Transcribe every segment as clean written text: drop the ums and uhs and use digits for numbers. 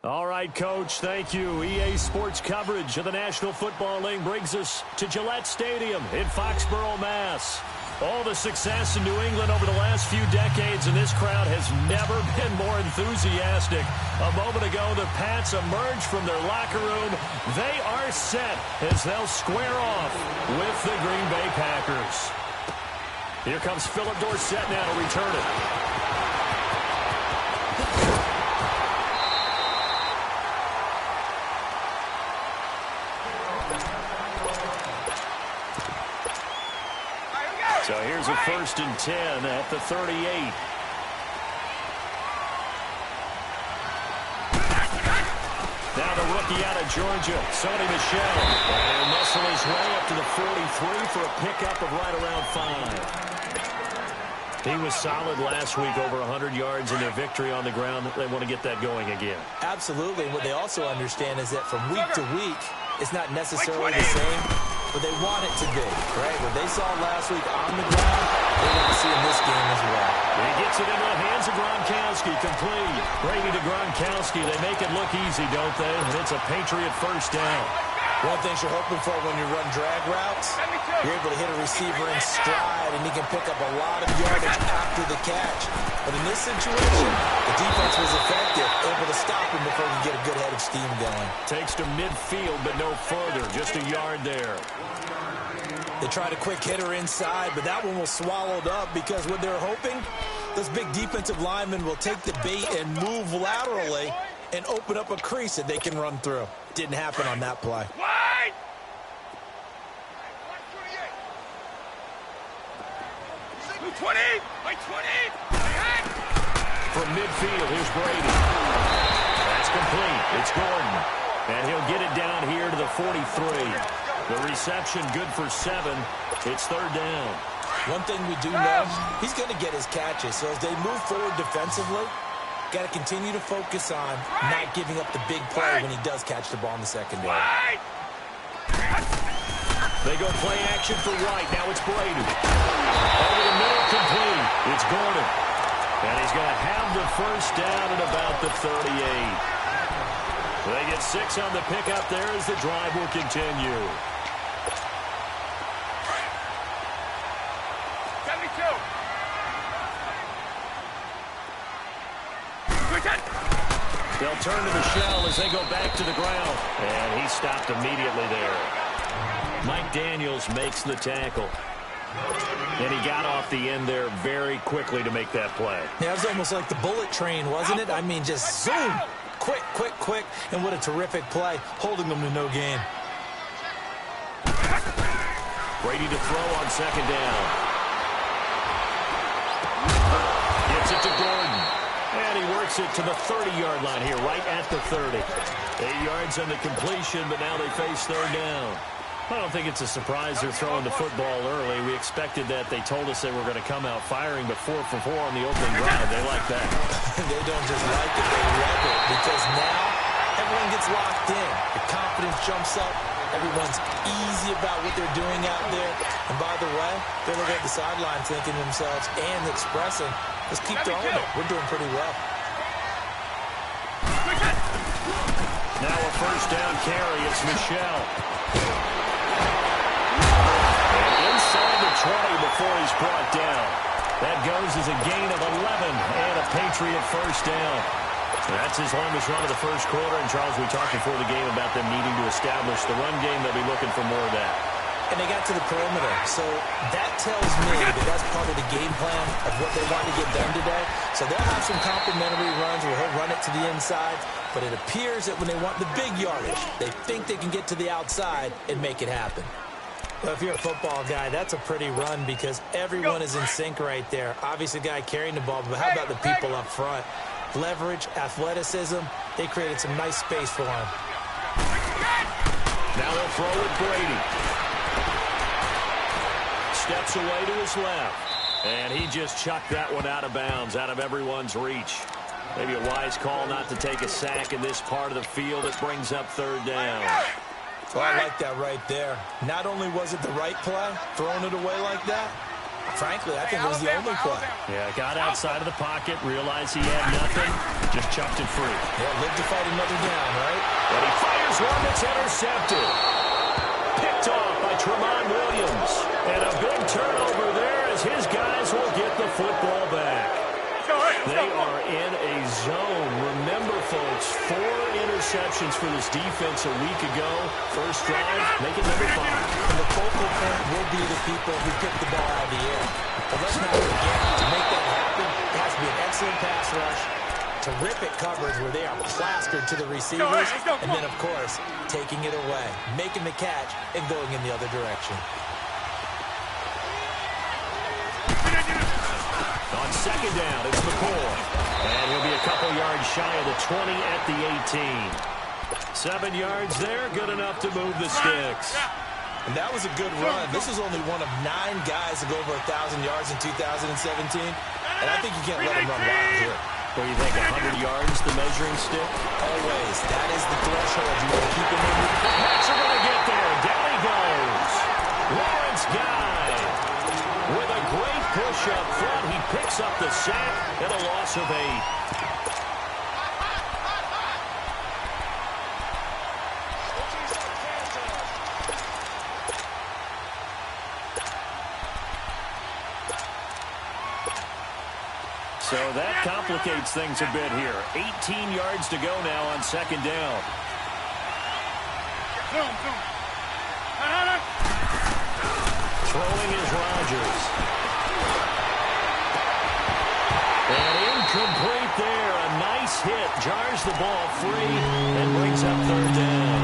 All right, Coach, thank you. EA Sports coverage of the National Football League brings us to Gillette Stadium in Foxborough, Mass. All the success in New England over the last few decades, and this crowd has never been more enthusiastic. A moment ago, the Pats emerged from their locker room. They are set as they'll square off with the Green Bay Packers. Here comes Philip Dorsett now to return it. So here's a 1st and 10 at the 38. Now the rookie out of Georgia, Sony Michel. And muscle his way up to the 43 for a pickup of right around 5. He was solid last week, over 100 yards in their victory on the ground. They want to get that going again. Absolutely. What they also understand is that from week to week, it's not necessarily the same, but they want it to be, right? What they saw last week on the ground, they want to see in this game as well. He gets it into the hands of Gronkowski, complete. Brady to Gronkowski. They make it look easy, don't they? And it's a Patriot first down. One thing you're hoping for when you run drag routes, you're able to hit a receiver in stride, and he can pick up a lot of yardage after the catch. But in this situation, the defense was effective, able to stop him before he could get a good head of steam going. Takes to midfield, but no further. Just a yard there. They tried a quick hitter inside, but that one was swallowed up because what they're hoping, those big defensive linemen will take the bait and move laterally and open up a crease that they can run through. Didn't happen on that play. From midfield, here's Brady. That's complete. It's Gordon. And he'll get it down here to the 43. The reception good for 7. It's 3rd down. One thing we do know, he's going to get his catches. So as they move forward defensively, got to continue to focus on not giving up the big play when he does catch the ball in the secondary. They go play action for White. Now it's Brady. Over the middle, complete. It's Gordon. And he's going to have the first down at about the 38. They get 6 on the pickup there as the drive will continue. They'll turn to Michel as they go back to the ground. And he stopped immediately there. Mike Daniels makes the tackle. And he got off the end there very quickly to make that play. Yeah, it was almost like the bullet train, wasn't it? I mean, just zoom. Quick, quick, quick. And what a terrific play, holding them to no gain. Brady to throw on 2nd down. Gets it to Gordon. And he works it to the 30-yard line here, right at the 30. 8 yards on the completion, but now they face 3rd down. I don't think it's a surprise they're throwing the football early. We expected that. They told us they were going to come out firing, but 4 for 4 on the opening drive. They like that. They don't just like it, they love it, because now everyone gets locked in. The confidence jumps up. Everyone's easy about what they're doing out there. And by the way, they're looking at the sideline thinking to themselves and expressing, let's keep throwing it. We're doing pretty well. Now a first down carry. It's Michel. Inside the 20 before he's brought down. That goes as a gain of 11 and a Patriot first down. That's his longest run of the first quarter. And, Charles, we talked before the game about them needing to establish the run game. They'll be looking for more of that. And they got to the perimeter. So that tells me that that's part of the game plan of what they want to get done today. So they'll have some complimentary runs where he'll run it to the inside. But it appears that when they want the big yardage, they think they can get to the outside and make it happen. Well, if you're a football guy, that's a pretty run because everyone is in sync right there. Obviously, the guy carrying the ball, but how about the people up front? Leverage, athleticism, they created some nice space for him. Now they'll throw with Brady. Steps away to his left. And he just chucked that one out of bounds, out of everyone's reach. Maybe a wise call not to take a sack in this part of the field. It brings up 3rd down. Well, I like that right there. Not only was it the right play, throwing it away like that, Frankly, I think it was the only play. Yeah, got outside of the pocket, realized he had nothing, just chucked it free. Yeah, live to fight another down, right? And he fires one that's intercepted. Picked off by Tramon Williams. And a big turnover there as his guys will get the football back. They are in a zone. Remember, folks, 4 interceptions for this defense a week ago. First drive, make it number 5. And the focal point will be the people who pick the ball out of the air. But let's not forget, to make that happen, it has to be an excellent pass rush, terrific coverage where they are plastered to the receivers, and then, of course, taking it away, making the catch, and going in the other direction. On second down, it's McCoy. And he'll be a couple yards shy of the 20 at the 18. 7 yards there, good enough to move the sticks. And that was a good run. This is only one of 9 guys to go over 1,000 yards in 2017. And I think you can't let him run wild here. What do you think, 100 yards, the measuring stick? Always. That is the threshold. You want to keep him in. That's going to get there. Down he goes. Lawrence Guy with a great push up front. He picks up the sack and a loss of 8. So that complicates things a bit here. 18 yards to go now on second down. Throwing is Rodgers. And incomplete there. A nice hit. Jars the ball free and brings up third down.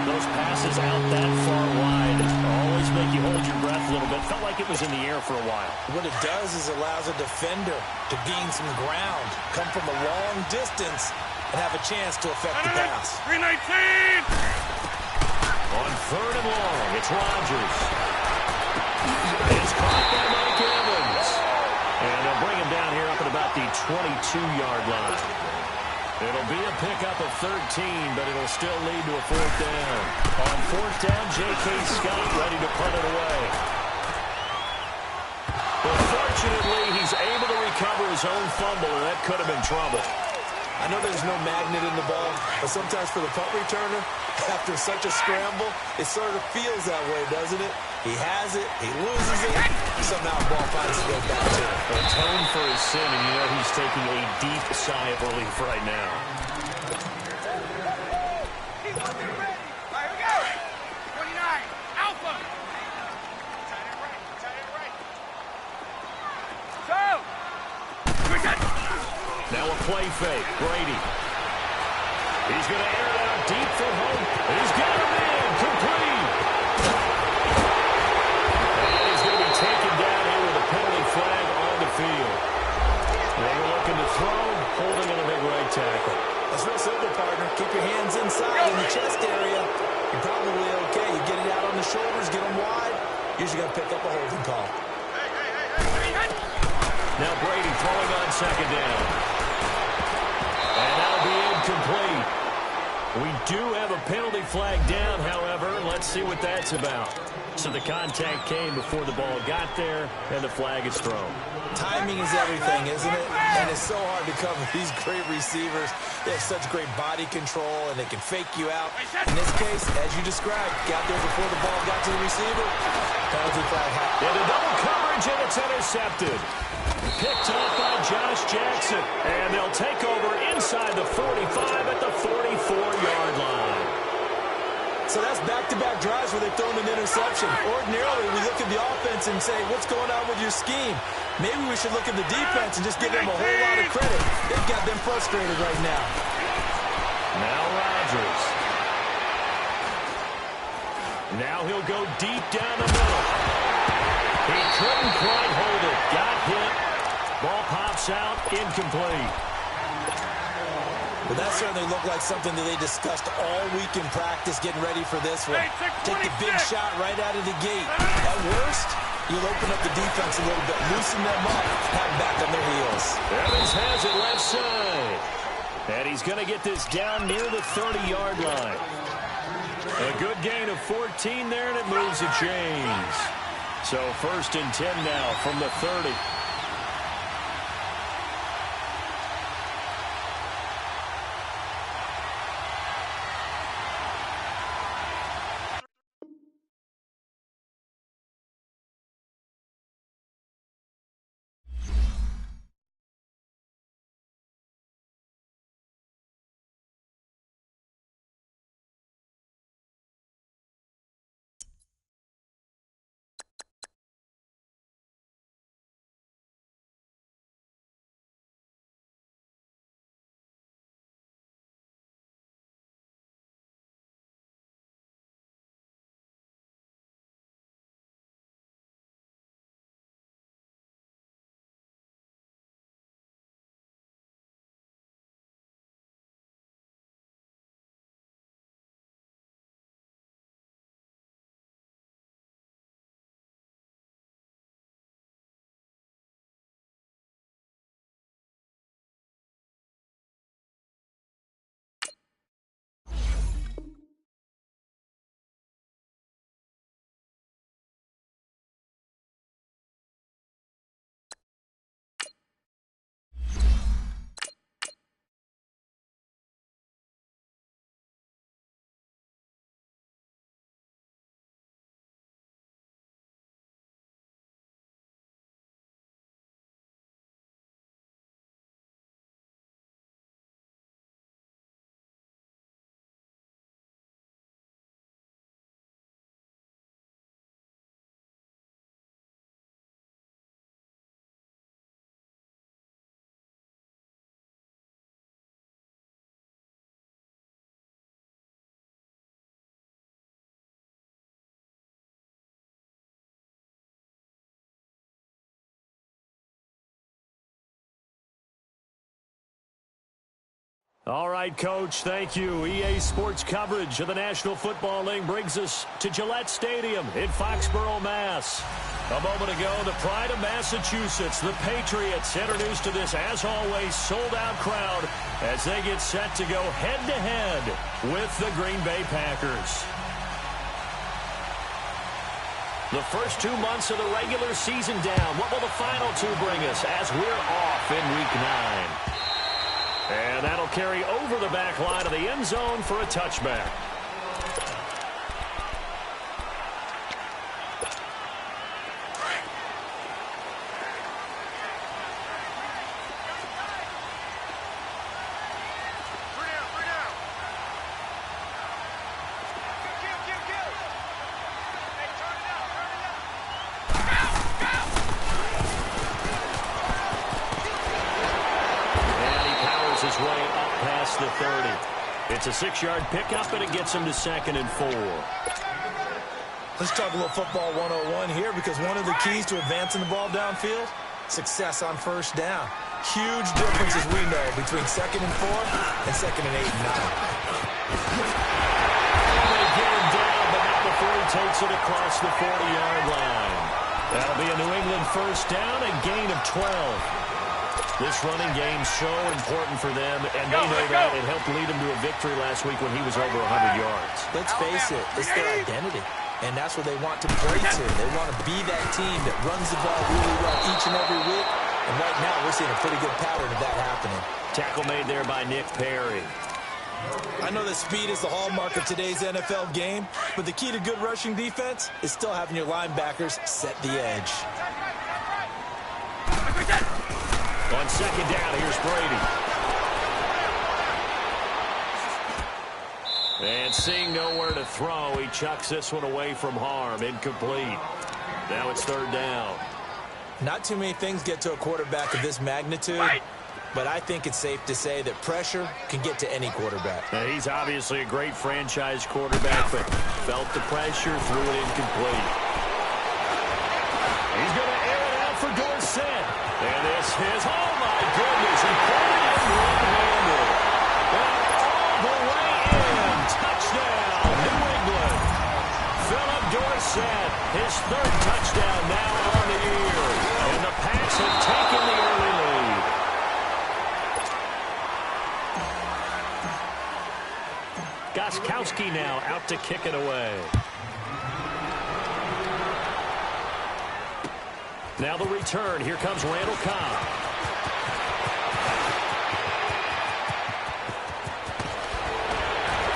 Those passes out that far wide always make you hold your breath a little bit. Felt like it was in the air for a while. What it does is allows a defender to gain some ground, come from a long distance, and have a chance to affect the pass. 319! On third and long, it's Rodgers. It's caught by Mike Evans. And they'll bring him down here up at about the 22-yard line. It'll be a pickup of 13, but it'll still lead to a fourth down. On fourth down, J.K. Scott ready to punt it away. But fortunately, he's able to recover his own fumble, and that could have been trouble. I know there's no magnet in the ball, but sometimes for the punt returner, after such a scramble, it sort of feels that way, doesn't it? He has it, he loses it, somehow the ball finds its way back to him. Atone for his sin, and you know he's taking a deep sigh of relief right now. Now a play fake. Brady. He's going to air it out deep for home. He's got him in. Complete. And he's going to be taken down here with a penalty flag on the field. They were looking to throw, holding on a big right tackle. That's real simple, partner. Keep your hands inside in the chest area. You're probably okay. You get it out on the shoulders, get them wide. Usually got to pick up a holding call. Now Brady throwing on second down. And that'll be incomplete. We do have a penalty flag down, however. Let's see what that's about. So the contact came before the ball got there, and the flag is thrown. Timing is everything, isn't it? And it's so hard to cover these great receivers. They have such great body control, and they can fake you out. In this case, as you described, got there before the ball got to the receiver. Penalty flag happened. Into double coverage, and it's intercepted. Picked off by Josh Jackson. And they'll take over inside the 45 at the 44-yard line. So that's back-to-back drives where they've thrown an interception. Ordinarily, we look at the offense and say, what's going on with your scheme? Maybe we should look at the defense and just give them a whole lot of credit. They've got them frustrated right now. Now Rodgers. Now he'll go deep down the middle. He couldn't quite hold it. Got hit. Ball pops out. Incomplete. Well, that certainly looked like something that they discussed all week in practice, getting ready for this one. Take the big shot right out of the gate. At worst, you'll open up the defense a little bit, loosen them up, have them back on their heels. Evans has it left side. And he's going to get this down near the 30-yard line. A good gain of 14 there, and it moves the chains. So 1st and 10 now from the 30. All right, Coach, thank you. EA Sports coverage of the National Football League brings us to Gillette Stadium in Foxborough, Mass. A moment ago, the pride of Massachusetts, the Patriots, introduced to this, as always, sold-out crowd as they get set to go head-to-head with the Green Bay Packers. The first 2 months of the regular season down. What will the final 2 bring us as we're off in Week 9? And that'll carry over the back line of the end zone for a touchback. His way up past the 30. It's a 6-yard pickup, and it gets him to 2nd and 4. Let's talk a little football 101 here, because one of the keys to advancing the ball downfield, success on first down. Huge difference, as we know, between 2nd and 4 and 2nd and 8 and 9. They get him down, but not before he takes it across the 40-yard line. That'll be a New England first down, a gain of 12. This running game so important for them, and they know that. It helped lead them to a victory last week when he was over 100 yards. Let's face it, it's their identity, and that's what they want to play to. They want to be that team that runs the ball really well each and every week, and right now we're seeing a pretty good pattern of that happening. Tackle made there by Nick Perry. I know that speed is the hallmark of today's NFL game, but the key to good rushing defense is still having your linebackers set the edge. On 2nd down, here's Brady. And seeing nowhere to throw, he chucks this one away from harm. Incomplete. Now it's 3rd down. Not too many things get to a quarterback of this magnitude, but I think it's safe to say that pressure can get to any quarterback. Now, he's obviously a great franchise quarterback, but felt the pressure, threw it incomplete. He's going to air it out for Dorsett. And this is, oh my goodness, he pulled it in one-handed. All the way in. Touchdown, New England. Philip Dorsett, his 3rd touchdown now on the year. And the Pats have taken the early lead. Gostkowski now out to kick it away. Now the return. Here comes Randall Cobb.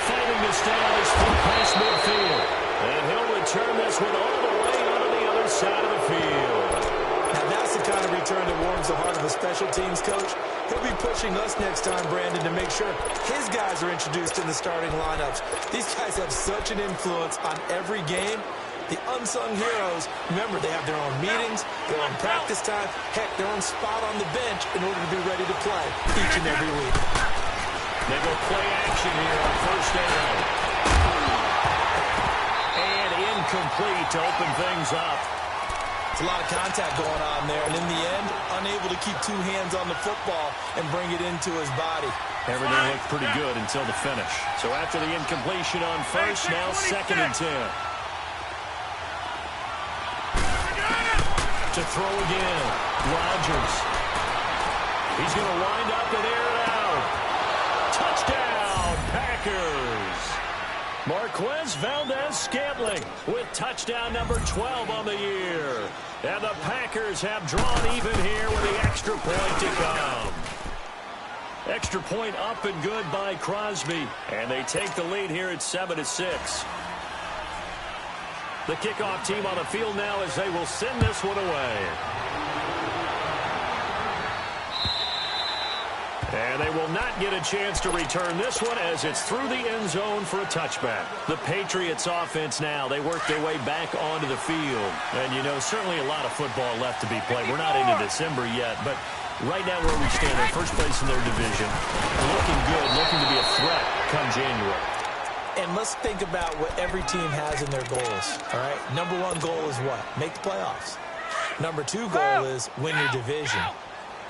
Fighting to stay on his feet past midfield. And he'll return this one all the way onto the other side of the field. Now that's the kind of return that warms the heart of a special teams coach. He'll be pushing us next time, Brandon, to make sure his guys are introduced in the starting lineups. These guys have such an influence on every game. The unsung heroes, remember, they have their own meetings, their own practice time, heck, their own spot on the bench in order to be ready to play each and every week. They go play action here on first down. And incomplete to open things up. It's a lot of contact going on there, and in the end, unable to keep two hands on the football and bring it into his body. Everything looked pretty good until the finish. So after the incompletion on first, now 2nd and 10. To throw again, Rodgers. He's going to wind up and air it out. Touchdown, Packers. Marquez Valdez-Scantling with touchdown number 12 on the year. And the Packers have drawn even here with the extra point to come. Extra point up and good by Crosby. And they take the lead here at 7-6. The kickoff team on the field now as they will send this one away. And they will not get a chance to return this one as it's through the end zone for a touchback. The Patriots offense now, they work their way back onto the field. And, you know, certainly a lot of football left to be played. We're not into December yet, but right now where we stand, they're first place in their division. Looking good, looking to be a threat come January. And let's think about what every team has in their goals, all right? Number one goal is what? Make the playoffs. Number two goal is win your division.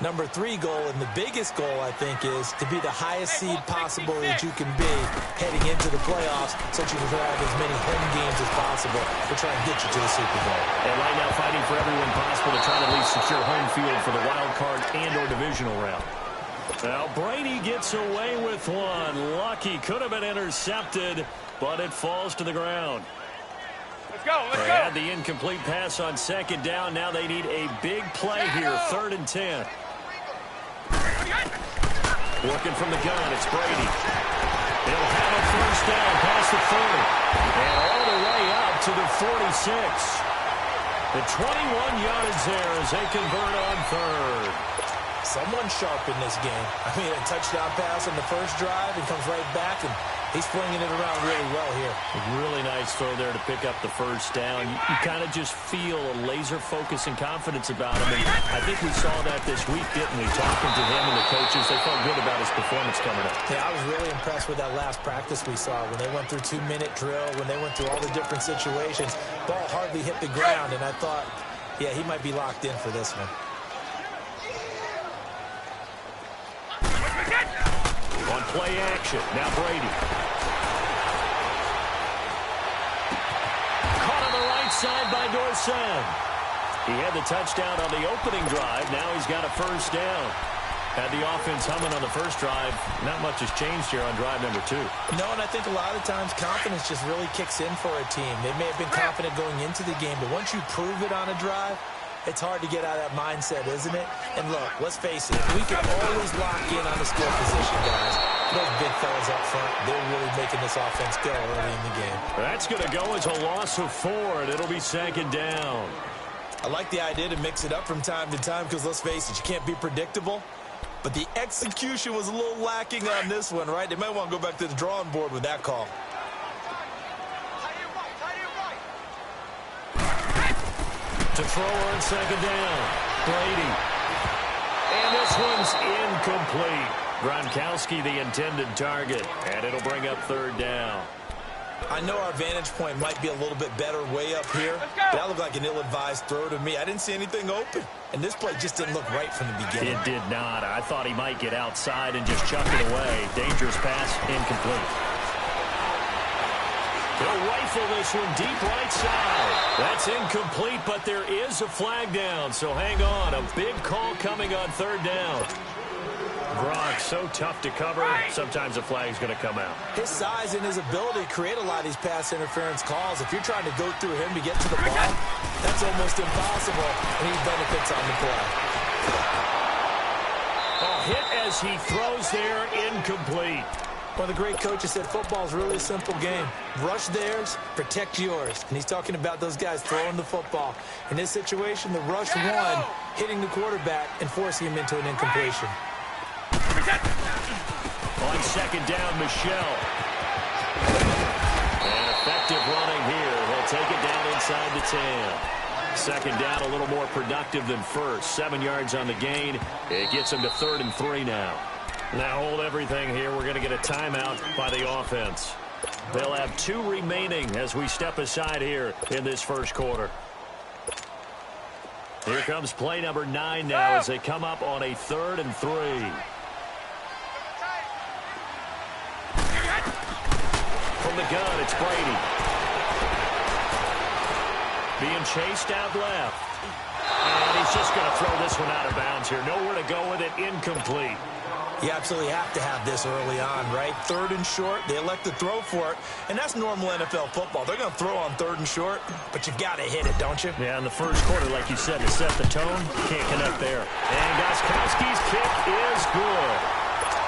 Number three goal, and the biggest goal, I think, is to be the highest seed possible that you can be heading into the playoffs so that you can have as many home games as possible to try and get you to the Super Bowl. And right now fighting for everyone possible to try to at least secure home field for the wild card and or divisional round. Now Brady gets away with one. Lucky, could have been intercepted, but it falls to the ground. Let's go, let's They go. had the incomplete pass on 2nd down. Now they need a big play here, 3rd and 10. Working from the gun, it's Brady. He'll have a first down past the 30. And all the way up to the 46. The 21 yards there as they convert on 3rd. Someone sharp in this game. I mean, a touchdown pass on the first drive and comes right back, and he's flinging it around really well here. Really nice throw there to pick up the first down. You kind of just feel a laser focus and confidence about him. And I think we saw that this week, didn't we? Talking to him and the coaches, they felt good about his performance coming up. Yeah, I was really impressed with that last practice we saw when they went through 2-minute drill, when they went through all the different situations. Ball hardly hit the ground, and I thought, yeah, he might be locked in for this one. On play action, now Brady. Caught on the right side by Dorsett. He had the touchdown on the opening drive. Now he's got a first down. Had the offense humming on the first drive. Not much has changed here on drive number 2. No, and I think a lot of times confidence just really kicks in for a team. They may have been confident going into the game, but once you prove it on a drive, it's hard to get out of that mindset, isn't it? And look, let's face it, we can always lock in on the skill position, guys. Those big fellas up front, they're really making this offense go early in the game. That's going to go as a loss of 4, and it'll be 2nd down. I like the idea to mix it up from time to time because, let's face it, you can't be predictable. But the execution was a little lacking on this one, right? They might want to go back to the drawing board with that call. To throw on 2nd down, Brady. And this one's incomplete. Gronkowski the intended target, and it'll bring up 3rd down. I know our vantage point might be a little bit better way up here, but that looked like an ill-advised throw to me. I didn't see anything open, and this play just didn't look right from the beginning. It did not. I thought he might get outside and just chuck it away. Dangerous pass, incomplete. He'll rifle this one deep right side. That's incomplete, but there is a flag down, so hang on. A big call coming on 3rd down. Gronk, so tough to cover. Sometimes a flag's going to come out. His size and his ability create a lot of these pass interference calls. If you're trying to go through him to get to the ball, that's almost impossible, and he benefits on the play. Hit as he throws there, incomplete. One of the great coaches said football is really a simple game. Rush theirs, protect yours. And he's talking about those guys throwing the football. In this situation, the rush one, hitting the quarterback and forcing him into an incompletion. On second down, Michelle. And effective running here. He'll take it down inside the 10. Second down, a little more productive than first. 7 yards on the gain. It gets him to 3rd and 3 now. Now hold everything here. We're going to get a timeout by the offense. They'll have 2 remaining as we step aside here in this first quarter. Here comes play number 9 now as they come up on a 3rd and 3. From the gun, it's Brady. Being chased out left. And he's just going to throw this one out of bounds here. Nowhere to go with it. Incomplete. You absolutely have to have this early on, right? 3rd and short, they elect to throw for it, and that's normal NFL football. They're going to throw on 3rd and short, but you've got to hit it, don't you? Yeah, in the first quarter, like you said, to set the tone, can't connect there. And Gostkowski's kick is good.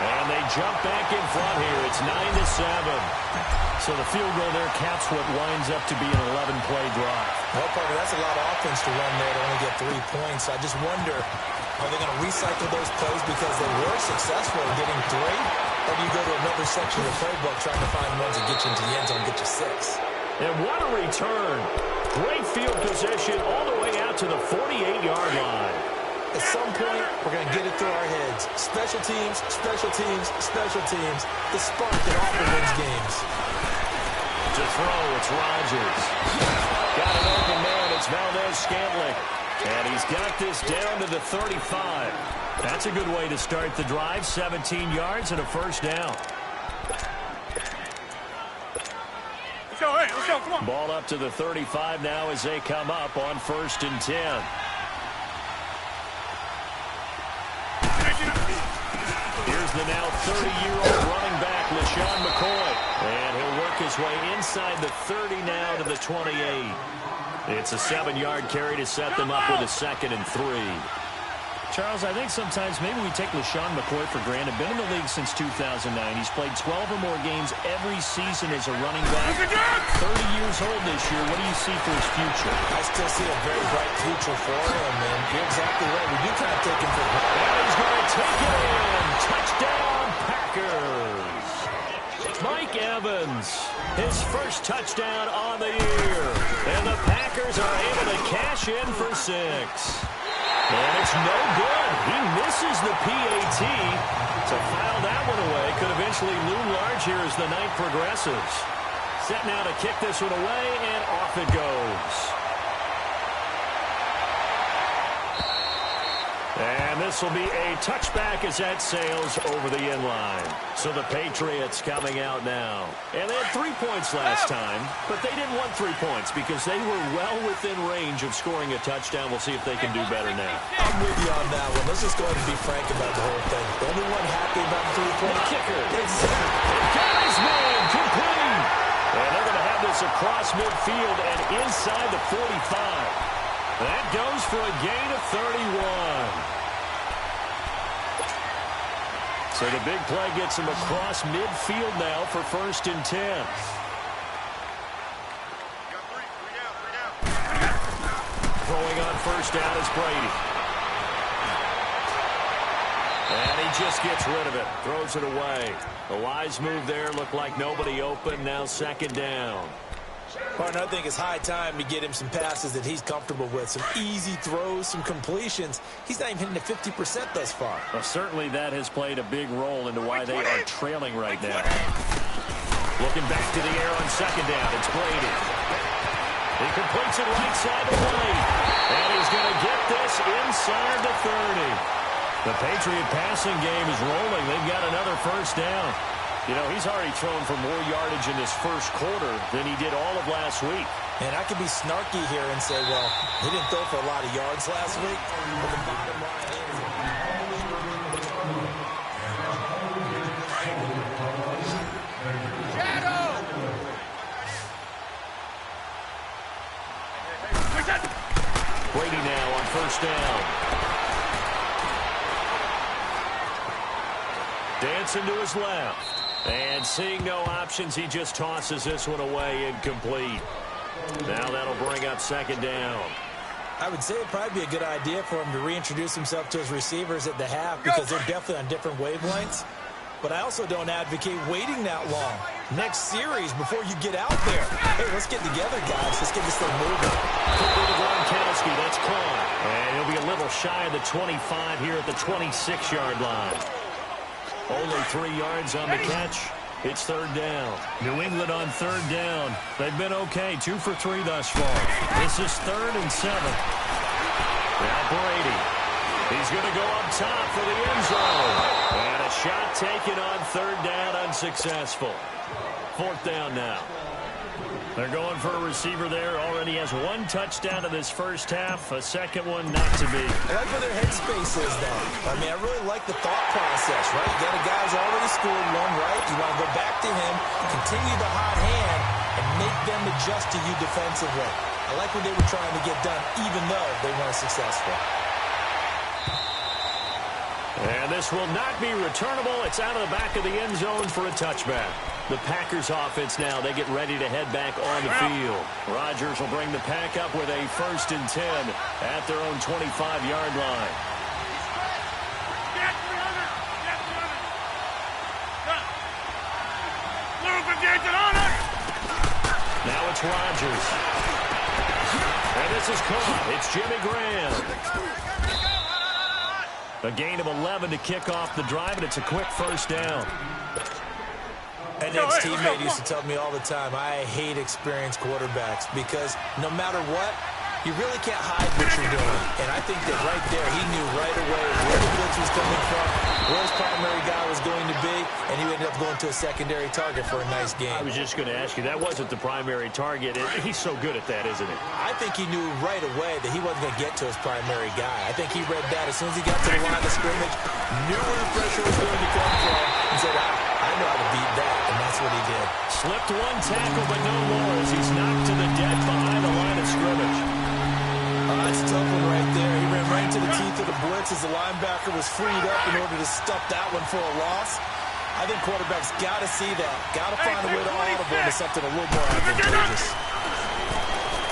And they jump back in front here. It's 9-7. So the field goal there caps what winds up to be an 11-play drive. Well, Parker, that's a lot of offense to run there to only get 3 points. I just wonder, are they going to recycle those plays because they were successful in getting 3? Or do you go to another section of the playbook trying to find ones that get you into the end zone and get you 6? And what a return. Great field position all the way out to the 48-yard line. At some point, we're going to get it through our heads. Special teams, special teams, special teams. The spark that often wins games. To throw, it's Rodgers. Got an open man, it's Valdez-Scantling. And he's got this down to the 35. That's a good way to start the drive. 17 yards and a first down. Let's go, hey, let's go, come on. Ball up to the 35 now as they come up on 1st and 10. Here's the now 30-year-old running back, LaShawn McCoy. And he'll work his way inside the 30 now to the 28. It's a 7-yard carry to set them up with a 2nd and 3. Charles, I think sometimes maybe we take LaShawn McCoy for granted. Been in the league since 2009. He's played 12 or more games every season as a running back. 30 years old this year. What do you see for his future? I still see a very bright future for him, and you're exactly right. We do kind of take him for granted. And he's going to take it in. Touchdown, Packers. Mike Evans, his first touchdown on the year. And the Packers are able to cash in for 6. And it's no good. He misses the PAT. To foul that one away could eventually loom large here as the night progresses. Set now to kick this one away, and off it goes. And this will be a touchback as that sails over the end line. So the Patriots coming out now. And they had 3 points last time, but they didn't want 3 points because they were well within range of scoring a touchdown. We'll see if they can do better now. I'm with you on that one. Let's just go ahead and be frank about the whole thing. The only one happy about the 3-point kicker. Exactly. Guys, man, complete. And they're going to have this across midfield and inside the 45. That goes for a gain of 31. So the big play gets him across midfield now for 1st and 10. Throwing on 1st down is Brady. And he just gets rid of it. Throws it away. A wise move there. Looked like nobody open. Now 2nd down. Partner, I think it's high time to get him some passes that he's comfortable with. Some easy throws, some completions. He's not even hitting at 50% thus far. Well, certainly that has played a big role into why they are trailing right now. Looking back to the air on 2nd down. It's Brady. He completes it right side of the lane. And he's going to get this inside the 30. The Patriot passing game is rolling. They've got another 1st down. You know, he's already thrown for more yardage in this first quarter than he did all of last week. And I could be snarky here and say, well, he didn't throw for a lot of yards last week. But the bottom line is, first down. Dancing to his left. And seeing no options, he just tosses this one away, incomplete. Now that'll bring up second down. I would say it'd probably be a good idea for him to reintroduce himself to his receivers at the half because they're definitely on different wavelengths. But I also don't advocate waiting that long. Next series before you get out there. Hey, let's get together, guys. Let's get this thing moving. Quickly to Gronkowski. That's caught. And he'll be a little shy of the 25 here at the 26-yard line. Only 3 yards on the catch. It's third down. New England on third down. They've been okay. 2 for 3 thus far. This is 3rd and 7. Now Brady. He's going to go up top for the end zone. And a shot taken on third down, unsuccessful. 4th down now. They're going for a receiver there. Already has 1 touchdown in this first half. A second one not to be. I like where their headspace is, though. I mean, I really like the thought process, right? You got a guy who's already scored one, right? You want to go back to him, continue the hot hand, and make them adjust to you defensively. I like what they were trying to get done, even though they weren't successful. And this will not be returnable. It's out of the back of the end zone for a touchback. The Packers offense now, they get ready to head back on the field. Rodgers will bring the pack up with a 1st and 10 at their own 25-yard line. Now it's Rodgers. And this is caught. It's Jimmy Graham. A gain of 11 to kick off the drive, and it's a quick first down. An ex-teammate used to tell me all the time, I hate experienced quarterbacks because no matter what, you really can't hide what you're doing. And I think that right there, he knew right away where the blitz was coming from, where his primary guy was going to be, and he ended up going to a secondary target for a nice game. I was just going to ask you, that wasn't the primary target. He's so good at that, isn't he? I think he knew right away that he wasn't going to get to his primary guy. I think he read that as soon as he got to the line of scrimmage, knew where the pressure was going to come from, and said, I know how to beat that, and that's what he did. Slipped 1 tackle, but no more as he's knocked to the deck behind the line of scrimmage. That's a tough one right there. He ran right into the teeth of the blitz as the linebacker was freed up in order to stuff that one for a loss. I think quarterbacks got to see that. Got to find a way to audible into something a little more advantageous.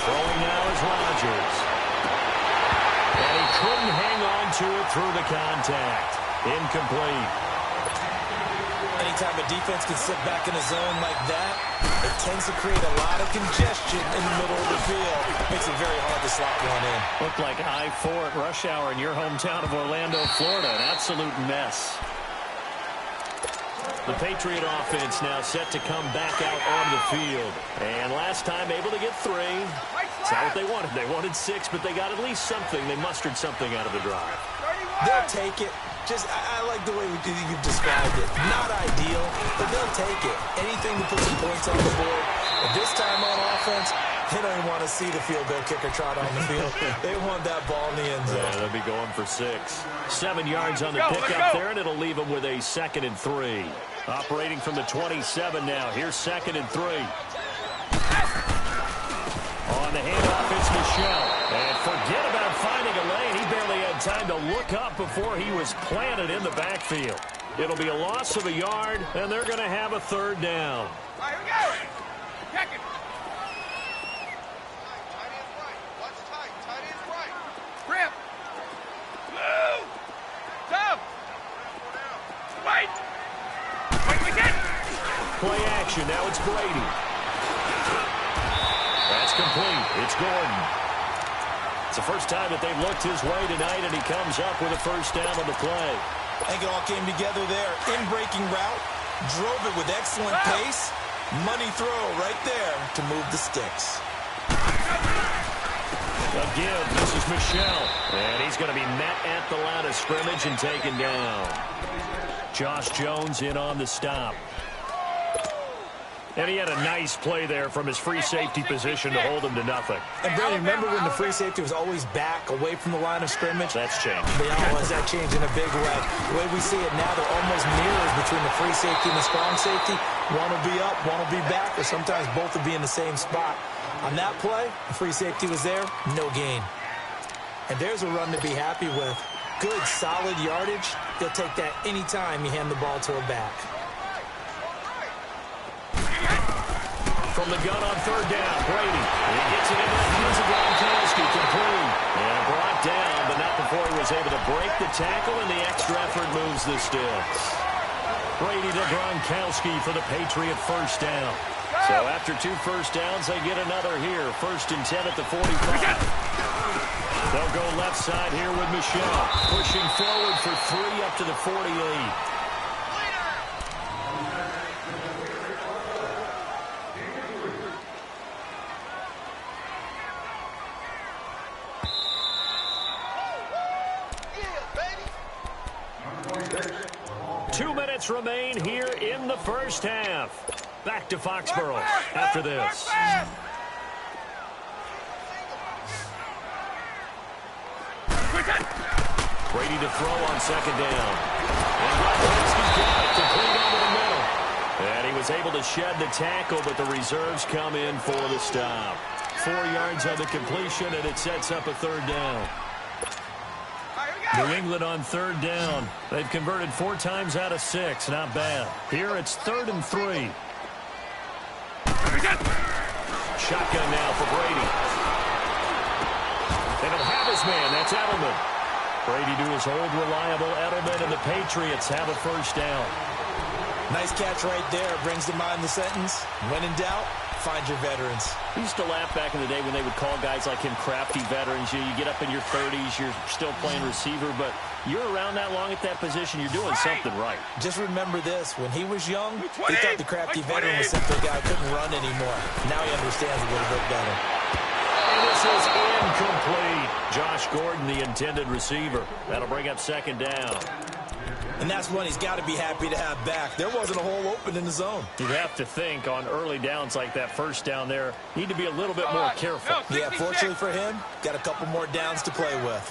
Throwing now is Rodgers. And he couldn't hang on to it through the contact. Incomplete. Anytime a defense can sit back in a zone like that, it tends to create a lot of congestion in the middle of the field. Makes it very hard to slot one in. Looked like I-4 at rush hour in your hometown of Orlando, Florida. An absolute mess. The Patriot offense now set to come back out on the field. And last time able to get 3. It's not what they wanted. They wanted 6, but they got at least something. They mustered something out of the drive. They'll take it. I like the way you've described it. Not ideal, but they'll take it. Anything to put some points on the board. But this time on offense, they don't even want to see the field goal kicker trot on the field. They want that ball in the end zone. Yeah, they'll be going for 6. 7 yards on the pickup there, and it'll leave them with a 2nd and 3. Operating from the 27 now. Here's 2nd and 3. On the handoff, it's Michel. And forget about finding a lane. He barely had time to look up before he was planted in the backfield. It'll be a loss of a yard, and they're going to have a 3rd down. All right, here we go. Check it. Tight end's right. Watch tight. Tight end's right. Grip. Move. Tough. Wait. Wait, we get. Play action. Now it's Brady. That's complete. It's Gordon. It's the first time that they've looked his way tonight, and he comes up with a 1st down on the play. I think it all came together there. In-breaking route, drove it with excellent pace. Money throw right there to move the sticks. Again, this is Michel. And he's going to be met at the line of scrimmage and taken down. Josh Jones in on the stop. And he had a nice play there from his free safety position to hold him to nothing. And, Brandon, remember when the free safety was always back, away from the line of scrimmage? That's changed. Yeah, that changed in a big way. The way we see it now, they're almost mirrors between the free safety and the strong safety. One will be up, one will be back, or sometimes both will be in the same spot. On that play, the free safety was there, no gain. And there's a run to be happy with. Good, solid yardage. He'll take that anytime you hand the ball to a back. From the gun on third down, Brady. He gets it into the hands of Gronkowski, complete. And brought down, but not before he was able to break the tackle, and the extra effort moves the sticks. Brady to Gronkowski for the Patriot first down. So after 2 first downs, they get another here. 1st and 10 at the 45. They'll go left side here with Michelle. Pushing forward for 3 up to the 48. Remain here in the first half. Back to Foxborough after this. Brady to throw on 2nd down. And Gronkowski's got it, complete over the middle. And he was able to shed the tackle, but the reserves come in for the stop. 4 yards on the completion, and it sets up a 3rd down. New England on 3rd down. They've converted 4 times out of 6. Not bad. Here it's 3rd and 3. Shotgun now for Brady. They don't have his man. That's Edelman. Brady to his old reliable Edelman, and the Patriots have a first down. Nice catch right there. Brings to mind the sentence, when in doubt, find your veterans. We used to laugh back in the day when they would call guys like him crafty veterans. You get up in your 30s, you're still playing receiver, but you're around that long at that position, you're doing something right. Just remember this. When he was young, he thought the crafty veteran was simply a guy who couldn't run anymore. Now he understands a little bit better. And this is incomplete. Josh Gordon, the intended receiver. That'll bring up 2nd down. And that's one he's got to be happy to have back. There wasn't a hole open in the zone. You'd have to think on early downs like that first down there, need to be a little bit more careful. Yeah, fortunately for him, got a couple more downs to play with.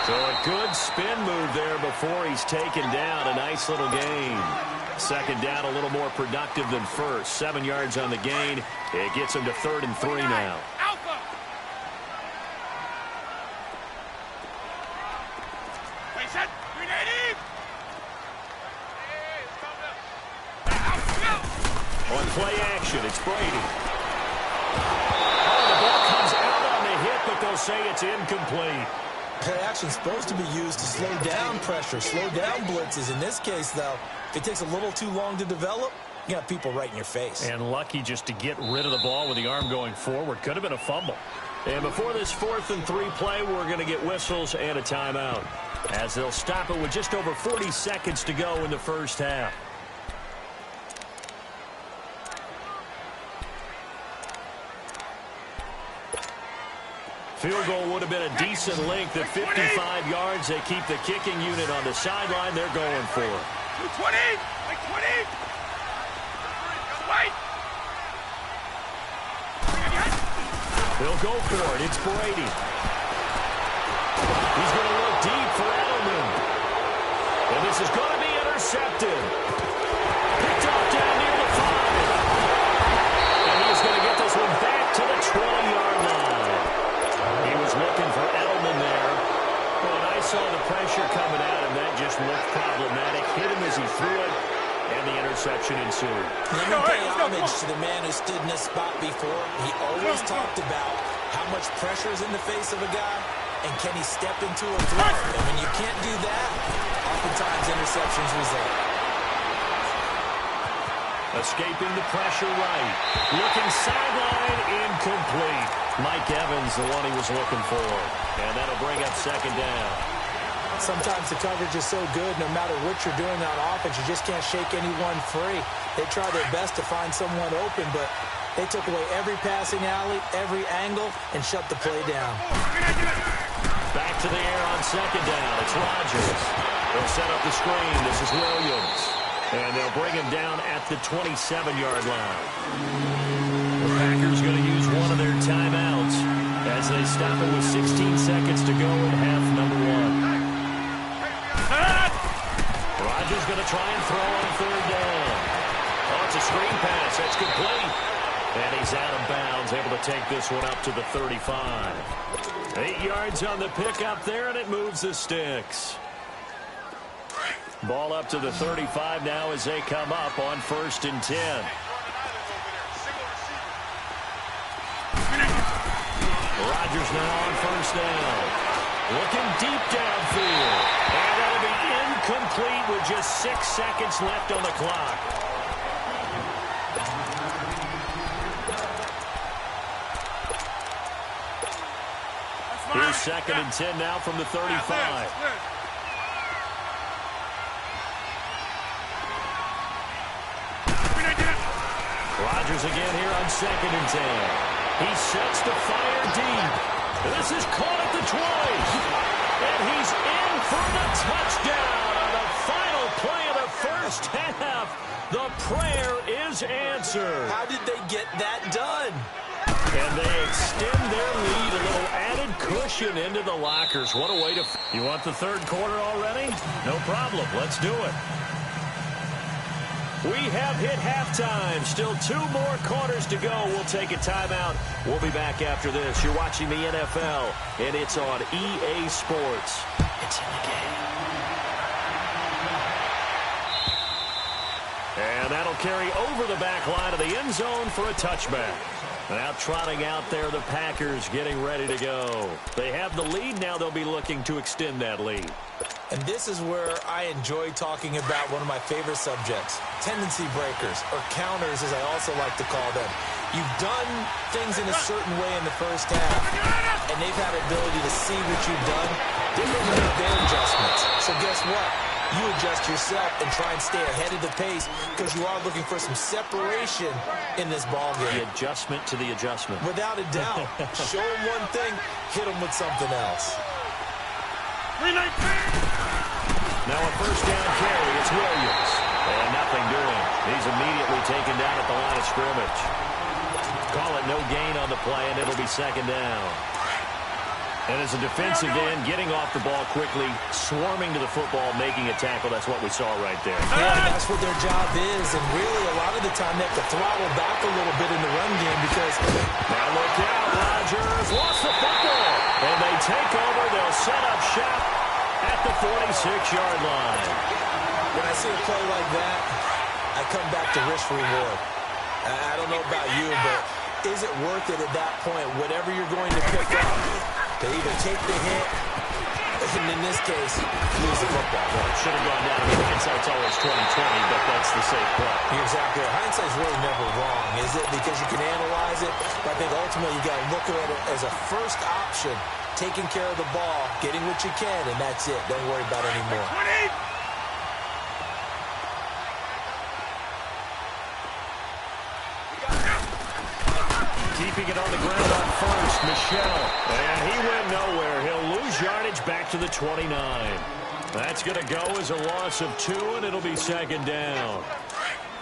So a good spin move there before he's taken down. A nice little gain. 2nd down, a little more productive than first. 7 yards on the gain. It gets him to 3rd and 3 now. On play action, it's Brady. Oh, the ball comes out on the hit, but they'll say it's incomplete. Play action's supposed to be used to slow down pressure, slow down blitzes. In this case, though, if it takes a little too long to develop, you got people right in your face. And lucky just to get rid of the ball with the arm going forward. Could have been a fumble. And before this 4th and 3 play, we're going to get whistles and a timeout, as they'll stop it with just over 40 seconds to go in the first half. Field goal would have been a decent length at 55 yards. They keep the kicking unit on the sideline. They're going for it. 20! Like 20! Wait! They'll go for it. It's Brady. He's going to look deep for Edelman. And this is going to be intercepted. Picked up down near the 5. And he's going to get this one back to the 20-yard line. He was looking for Edelman there. But I saw the pressure coming at him. That just looked problematic. Hit him as he threw it. And the interception ensued. Let me pay homage to the man who stood in this spot before. He always talked about how much pressure is in the face of a guy, and can he step into a throw. And when you can't do that, oftentimes interceptions result. Escaping the pressure right. Looking sideline, incomplete. Mike Evans, the one he was looking for. And that'll bring up 2nd down. Sometimes the coverage is so good, no matter what you're doing on offense, you just can't shake anyone free. They try their best to find someone open, but they took away every passing alley, every angle, and shut the play down. Back to the air on 2nd down. It's Rodgers. They'll set up the screen. This is Williams. And they'll bring him down at the 27-yard line. The Packers going to use one of their timeouts as they stop it with 16 seconds to go in half number 1. Rodgers going to try and throw on 3rd down. Oh, it's a screen pass. That's complete. And he's out of bounds, able to take this one up to the 35. 8 yards on the pickup there, and it moves the sticks. Ball up to the 35 now as they come up on 1st and 10. Rodgers now on 1st down. Looking deep downfield. And that'll be incomplete with just 6 seconds left on the clock. Here's 2nd and 10 now from the 35. Rodgers again here on 2nd and 10. He sets to fire deep. This is caught at the 20. And he's in for the touchdown on the final play of the first half. The prayer is answered. How did they get that done? And they extend their lead, a little added cushion into the lockers. What a way to... You want the 3rd quarter already? No problem. Let's do it. We have hit halftime. Still 2 more quarters to go. We'll take a timeout. We'll be back after this. You're watching the NFL, and it's on EA Sports. It's in the game. And that'll carry over the back line of the end zone for a touchback. Now trotting out there, the Packers getting ready to go. They have the lead. Now they'll be looking to extend that lead. And this is where I enjoy talking about one of my favorite subjects, tendency breakers, or counters as I also like to call them. You've done things in a certain way in the first half, and they've had the ability to see what you've done, differently make their adjustments. So guess what? You adjust yourself and try and stay ahead of the pace because you are looking for some separation in this ballgame. The adjustment to the adjustment. Without a doubt. Show them one thing, hit them with something else. Now a 1st down carry. It's Williams. And nothing doing. He's immediately taken down at the line of scrimmage. Call it no gain on the play, and it'll be 2nd down. And as a defensive end, getting off the ball quickly, swarming to the football, making a tackle. That's what we saw right there. Yeah, that's what their job is. And really, a lot of the time, they have to throttle back a little bit in the run game because... Now look out, Rodgers lost the football. And they take over. They'll set up shop at the 46-yard line. When I see a play like that, I come back to risk reward. I don't know about you, but is it worth it at that point, whatever you're going to pick up, to either take the hit, and in this case, lose the football? Well, it should have gone down. I mean, hindsight's always 20/20, but that's the safe play. You're exactly right. Hindsight's really never wrong, is it? Because you can analyze it, but I think ultimately you got to look at it as a first option, taking care of the ball, getting what you can, and that's it. Don't worry about it anymore. Keeping it on the ground on 1st, Michel. And he went nowhere. He'll lose yardage back to the 29. That's going to go as a loss of 2, and it'll be 2nd down.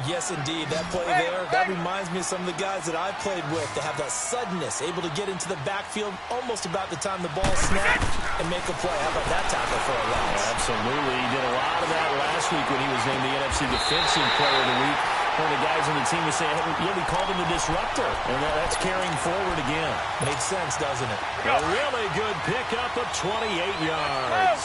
Yes, indeed. That play there, that reminds me of some of the guys that I've played with. To have that suddenness, able to get into the backfield almost about the time the ball snapped and make a play. How about that tackle for a loss? Absolutely. He did a lot of that last week when he was named the NFC Defensive Player of the Week. One of the guys on the team was saying, yeah, we called him the disruptor. And that's carrying forward again. Makes sense, doesn't it? A really good pickup of 28 yards.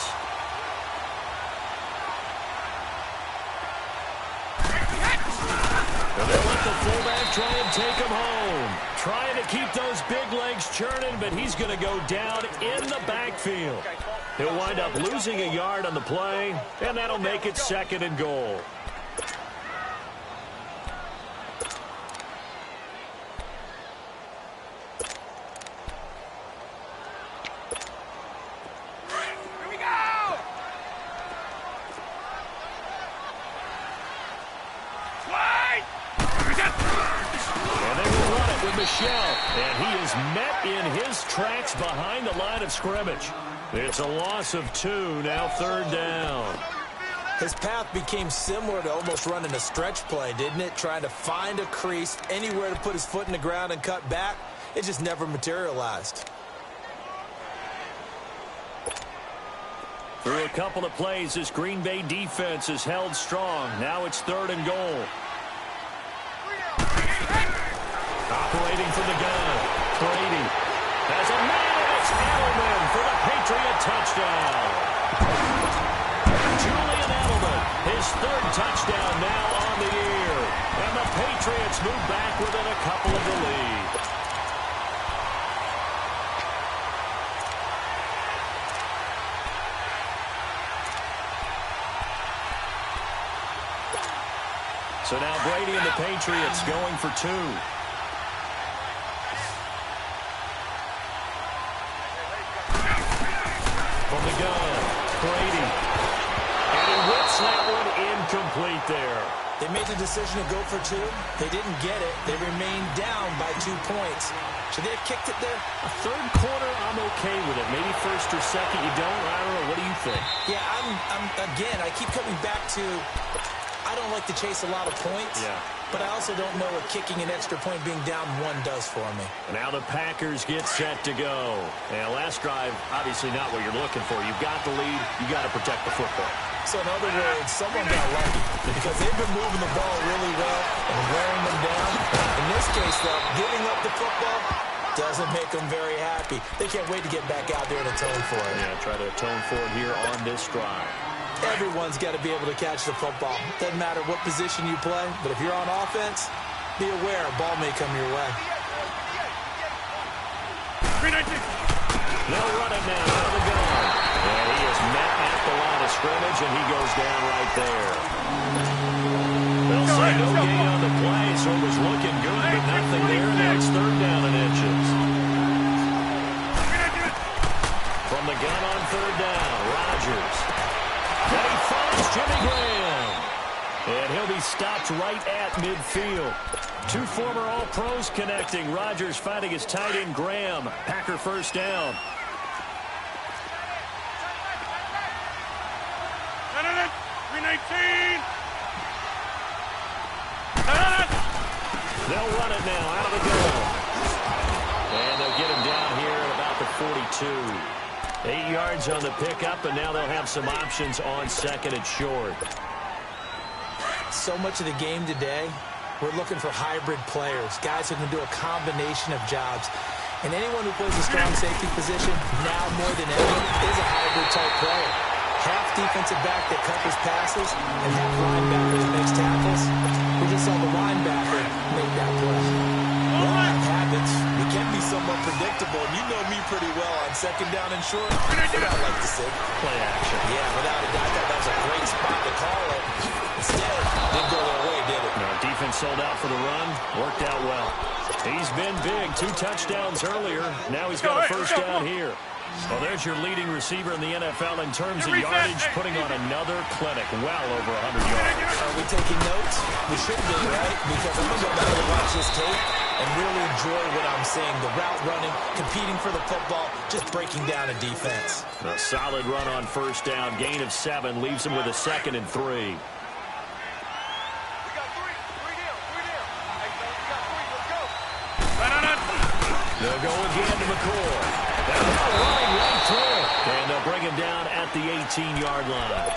And they'll let the fullback try and take him home. Trying to keep those big legs churning, but he's going to go down in the backfield. He'll wind up losing a yard on the play, and that'll make it 2nd and goal. Michel, and he is met in his tracks behind the line of scrimmage. It's a loss of 2, now 3rd down. His path became similar to almost running a stretch play, didn't it? Trying to find a crease, anywhere to put his foot in the ground and cut back. It just never materialized. Through a couple of plays, this Green Bay defense is held strong. Now it's 3rd and goal. Operating from the gun, Brady has a man, and it's Edelman for the Patriot touchdown. Julian Edelman, his third touchdown now on the year. And the Patriots move back within a couple of the lead. So now Brady and the Patriots going for two. From the gun, Brady. And he whips that one incomplete there. They made the decision to go for two. They didn't get it. They remained down by 2 points. Should they have kicked it there? A third quarter, I'm okay with it. Maybe first or second, you don't. I don't know. What do you think? Yeah, again, I keep coming back to, I don't like to chase a lot of points. Yeah. But I also don't know what kicking an extra point being down 1 does for me. Now the Packers get set to go. And last drive, obviously not what you're looking for. You've got the lead. You got to protect the football. So in other words, someone got lucky because they've been moving the ball really well and wearing them down. In this case, though, giving up the football doesn't make them very happy. They can't wait to get back out there and atone for it. Yeah, try to atone for it here on this drive. Everyone's got to be able to catch the football. Doesn't matter what position you play, but if you're on offense, be aware a ball may come your way. They'll run it now out of the gun. And he is met at the line of scrimmage, and he goes down right there. They'll say no gain on the play, so it was looking good, but nothing there. Now it's third down and inches. From the gun on third down, Rodgers. And he finds Jimmy Graham. And he'll be stopped right at midfield. 2 former All-Pros connecting. Rodgers finding his tight end, Graham. Packer first down. They'll run it now out of the gun. And they'll get him down here at about the 42. 8 yards on the pickup, and now they'll have some options on second and short. So much of the game today, we're looking for hybrid players, guys who can do a combination of jobs. And anyone who plays a strong safety position, now more than ever, is a hybrid-type player. Half defensive back that covers passes and half linebacker that makes tackles. We just saw the linebacker make that play. Well, habits, we can be somewhat predictable, and you know me pretty well on second down and short. That's what I like to see. Play action. Yeah, without a doubt, I thought that was a great spot to call it. Instead, didn't go their way, did it? No, defense sold out for the run. Worked out well. He's been big. 2 touchdowns earlier. Now he's got a first down here. Well, there's your leading receiver in the NFL in terms of yardage, putting on another clinic, well over 100 yards. Are we taking notes? We should be, right? Because I'm going to go back and watch this tape and really enjoy what I'm seeing. The route running, competing for the football, just breaking down a defense. A solid run on first down. Gain of 7 leaves him with a 2nd and 3. They'll go again to McCoy. Running right through it. And they'll bring him down at the 18-yard line.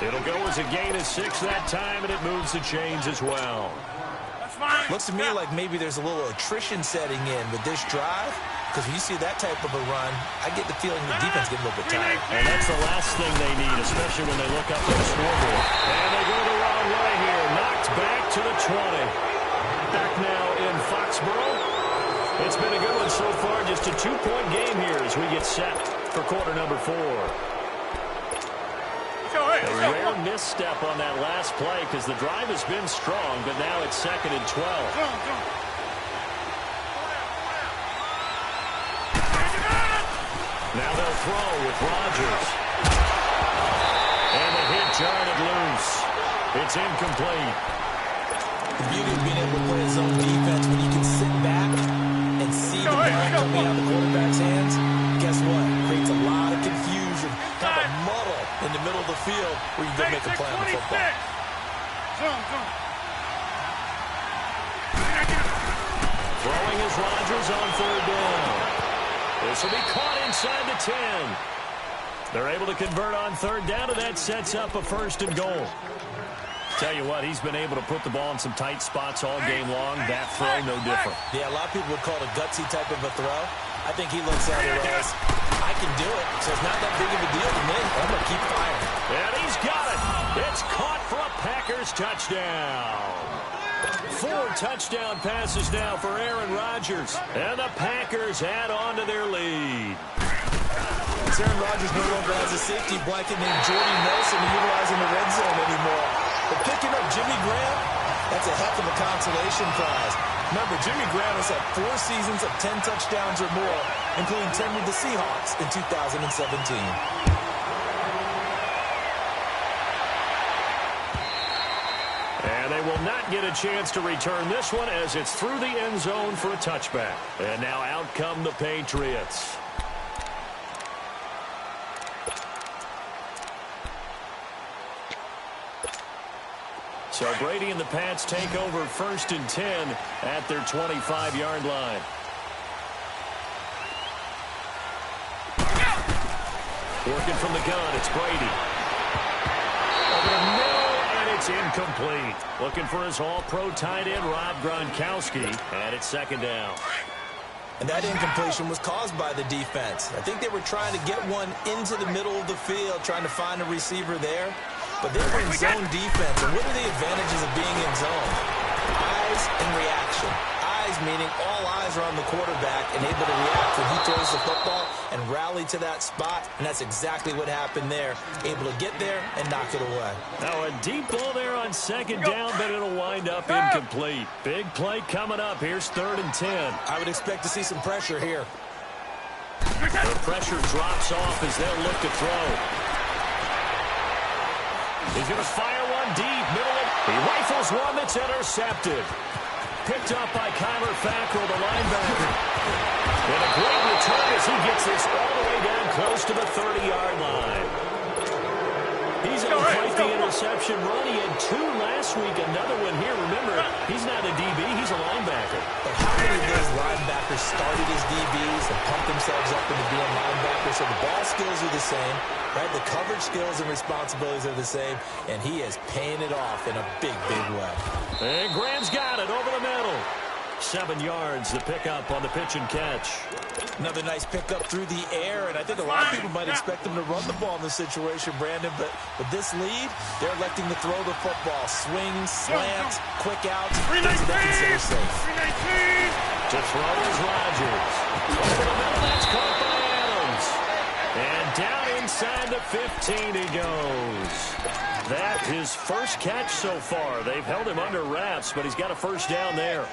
It'll go as a gain of 6 that time, and it moves the chains as well. Looks to me like maybe there's a little attrition setting in with this drive. Because when you see that type of a run, I get the feeling the defense getting a little bit tired. And that's the last thing they need, especially when they look up at the scoreboard. And they go the wrong way here. Knocked back to the 20. Back now in Foxborough. It's been a good one so far. Just a 2-point game here as we get set for quarter number 4. A rare misstep on that last play because the drive has been strong, but now it's 2nd and 12. Now they'll throw with Rodgers. And the hit jarred it loose. It's incomplete. The beauty of being able to play his own defense when you can sit back and see the ball coming out of the quarterback's hands, guess what? Creates a lot of confusion, kind of a muddle in the middle of the field where you go make a play on the football. Throwing is Rodgers on third down. This will be caught inside the 10. They're able to convert on third down, and that sets up a 1st and goal. Tell you what, he's been able to put the ball in some tight spots all game long. That throw, no different. Yeah, a lot of people would call it a gutsy type of a throw. I think he looks at it as, I can do it, so it's not that big of a deal to me. I'm going to keep firing. And he's got it. It's caught for a Packers touchdown. 4 touchdown passes now for Aaron Rodgers. And the Packers add on to their lead. Aaron Rodgers no longer has a safety blanket named Jordy Nelson to utilize in the red zone anymore. But picking up Jimmy Graham, that's a heck of a consolation prize. Remember, Jimmy Graham has had 4 seasons of 10 touchdowns or more, including 10 with the Seahawks in 2017. And they will not get a chance to return this one as it's through the end zone for a touchback. And now out come the Patriots. So Brady and the Pats take over 1st and 10 at their 25-yard line. Working from the gun, it's Brady. Over the middle, and it's incomplete. Looking for his all-pro tight end, Rob Gronkowski, and it's 2nd down. And that incompletion was caused by the defense. I think they were trying to get one into the middle of the field, trying to find a receiver there. But they were in zone defense, and what are the advantages of being in zone? Eyes and reaction. Eyes meaning all eyes are on the quarterback and able to react when he throws the football and rally to that spot, and that's exactly what happened there. Able to get there and knock it away. Now a deep ball there on 2nd down, but it'll wind up incomplete. Big play coming up. Here's 3rd and 10. I would expect to see some pressure here. The pressure drops off as they'll look to throw. He's going to fire one deep, middle of. He rifles one that's intercepted. Picked up by Kyler Fackrell, the linebacker. And a great return as he gets this all the way down close to the 30-yard line. He's going to fight the interception run. He had 2 last week, another one here. Remember, he's not a DB, he's a linebacker. But how many of those linebackers started as DBs and pumped themselves up into being linebackers? So the ball skills are the same, right? The coverage skills and responsibilities are the same, and he is paying it off in a big, big way. And Graham's got it over the middle. 7 yards, the pickup on the pitch and catch. Another nice pickup through the air, and I think a lot of people might expect them to run the ball in this situation, Brandon, but with this lead, they're electing to throw the football. Swings, slants, quick outs, things that they consider safe. To throw is Rodgers. Over the middle, that's caught by Adams. And down inside the 15 he goes. That his first catch so far. They've held him under wraps, but he's got a 1st down there.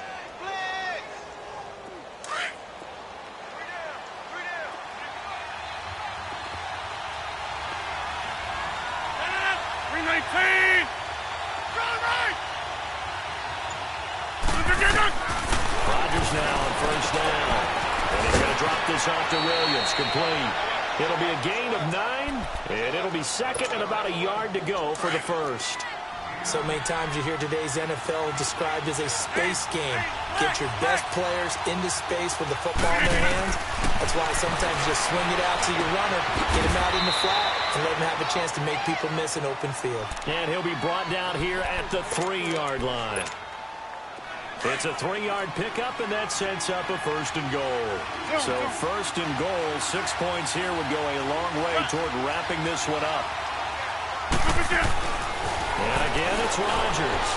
19! Rodgers now on 1st down. And he's going to drop this off to Williams. Complete. It'll be a gain of 9, and it'll be 2nd and about a yard to go for the 1st. So many times you hear today's NFL described as a space game. Get your best players into space with the football in their hands. That's why sometimes you just swing it out to your runner, get him out in the flat, and let him have a chance to make people miss an open field. And he'll be brought down here at the 3-yard line. It's a 3-yard pickup, and that sets up a 1st and goal. So 1st and goal, 6 points here would go a long way toward wrapping this one up. And again, it's Rodgers.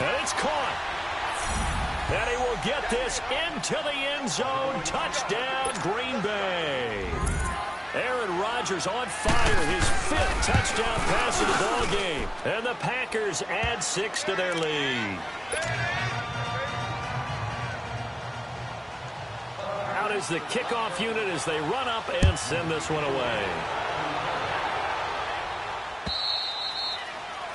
And it's caught. And he will get this into the end zone. Touchdown, Green Bay. Aaron Rodgers on fire, his 5th touchdown pass of the ball game. And the Packers add 6 to their lead. Out is the kickoff unit as they run up and send this one away.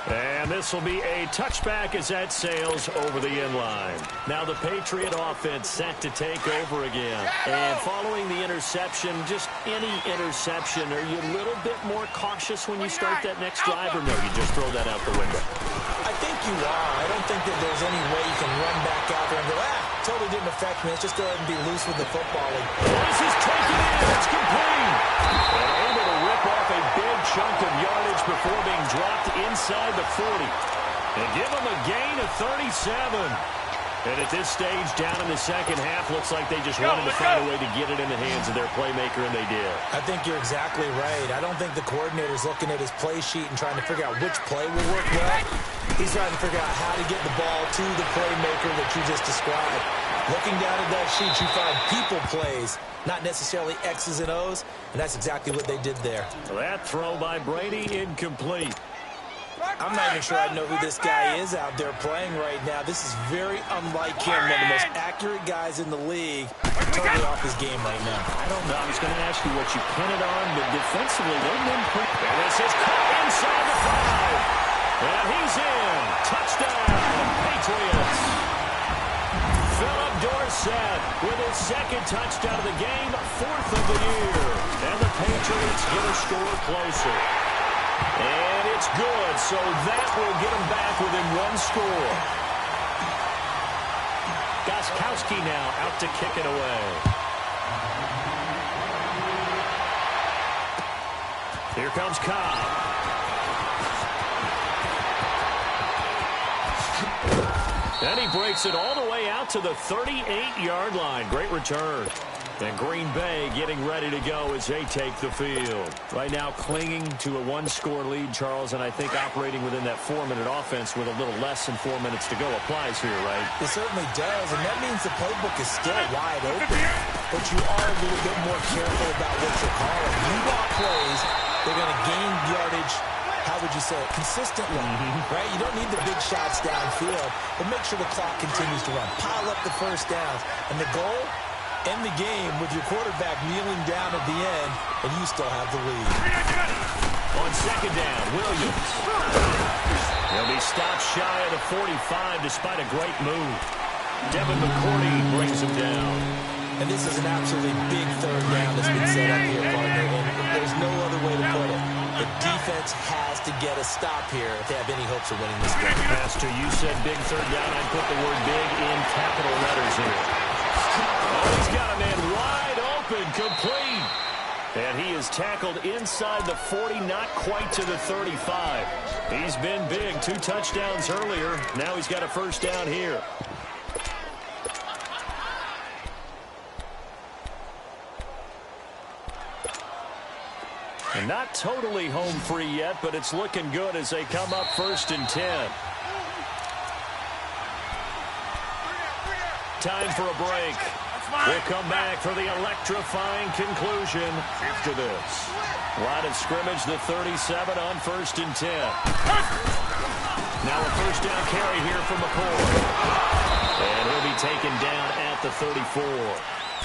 And this will be a touchback as that sails over the end line. Now the Patriot offense set to take over again. And following the interception, just any interception, are you a little bit more cautious when you start that next drive, or no, you just throw that out the window? I think you are. I don't think that there's any way you can run back out there and go, totally didn't affect me. Let's just go ahead and be loose with the football. This is taken in. It's complete. And able to rip off a big chunk of yardage before being dropped inside the 40. And give them a gain of 37. And at this stage, down in the second half, looks like they just wanted to find a way to get it in the hands of their playmaker, and they did. I think you're exactly right. I don't think the coordinator's looking at his play sheet and trying to figure out which play will work well. He's trying to figure out how to get the ball to the playmaker that you just described. Looking down at that sheet, you find people plays, not necessarily X's and O's, and that's exactly what they did there. That throw by Brady incomplete. I'm not even sure I know who this guy is out there playing right now. This is very unlike him. One of the most accurate guys in the league. Totally off his game right now. I don't know. I was going to ask you what you pin it on, but defensively, they've been pretty. And this is caught inside the 5. And he's in. Touchdown, Patriots. Philip Dorsett with his second touchdown of the game, 4th of the year. And the Patriots get a score closer. And it's good, so that will get them back within 1 score. Gostkowski now out to kick it away. Here comes Cobb. And he breaks it all the way out to the 38-yard line. Great return. And Green Bay getting ready to go as they take the field. Right now clinging to a 1-score lead, Charles, and I think operating within that 4-minute offense with a little less than 4 minutes to go applies here, right? It certainly does, and that means the playbook is still wide open. But you are a little bit more careful about what you're calling. You got plays, they're going to gain yardage, how would you say it, consistently, right? You don't need the big shots downfield, but make sure the clock continues to run. Pile up the first downs, and the goal, end the game with your quarterback kneeling down at the end, and you still have the lead. On second down, Williams. He'll be stopped shy of the 45 despite a great move. Devin McCourty brings him down. And this is an absolutely big third down that's been set up here, partner, and there's no other way to put it. The defense has to get a stop here if they have any hopes of winning this game. Pastor, you said big third down. I'd put the word big in capital letters here. Oh, he's got a man wide open, complete. And he is tackled inside the 40, not quite to the 35. He's been big, 2 touchdowns earlier. Now he's got a first down here. And not totally home free yet, but it's looking good as they come up 1st and 10. Time for a break. We'll come back for the electrifying conclusion after this. Line of scrimmage, the 37 on 1st and 10. Now a first down carry here from McCoy. And he'll be taken down at the 34.